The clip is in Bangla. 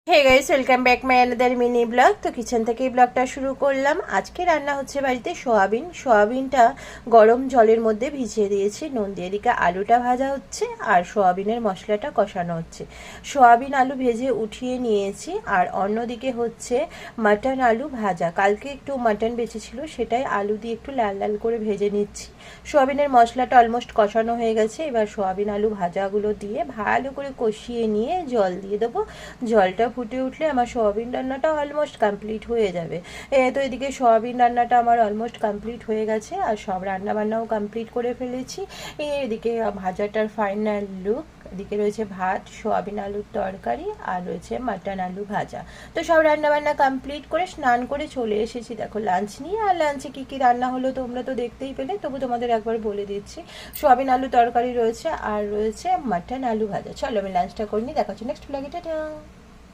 Hey guys, welcome back my another mini blog. তো কিচেন থেকেই ব্লগটা শুরু করলাম। আজকে রান্না হচ্ছে বাড়িতে সোয়াবিনটা গরম জলের মধ্যে ভিজিয়ে দিয়েছি নুন দিয়ে। এদিকে আলুটা ভাজা হচ্ছে আর সোয়াবিনের মশলাটা কষানো হচ্ছে। সোয়াবিন আলু ভেজে উঠিয়ে নিয়েছি আর অন্যদিকে হচ্ছে মাটন আলু ভাজা। কালকে একটু মাটন বেঁচেছিল, সেটাই আলু দিয়ে একটু লাল লাল করে ভেজে নিচ্ছি। সোয়াবিনের মশলাটা অলমোস্ট কষানো হয়ে গেছে। এবার সোয়াবিন আলু ভাজাগুলো দিয়ে ভালো করে কষিয়ে নিয়ে জল দিয়ে দেবো। জলটা ফুটে উঠলে আমার সোয়াবিন রান্নাটা অলমোস্ট কমপ্লিট হয়ে যাবে। তো এদিকে সোয়াবিন রান্নাটা আমার অলমোস্ট কমপ্লিট হয়ে গেছে আর সব রান্না বান্নাও কমপ্লিট করে ফেলেছি। এদিকে ভাজাটার ফাইনাল লুক। এদিকে রয়েছে ভাত, সোয়াবিন আলুর তরকারি আর রয়েছে মাটন আলু ভাজা। তো সব রান্নাবান্না কমপ্লিট করে স্নান করে চলে এসেছি দেখো লাঞ্চ নিয়ে। আর লাঞ্চে কী কী রান্না হলো তোমরা তো দেখতেই পেলে, তবু তোমাদের একবার বলে দিচ্ছি। সোয়াবিন আলু তরকারি রয়েছে আর রয়েছে মাটন আলু ভাজা। চলো আমি লাঞ্চটা করে নিই, দেখা হচ্ছে নেক্সট ব্লগে। টাটা।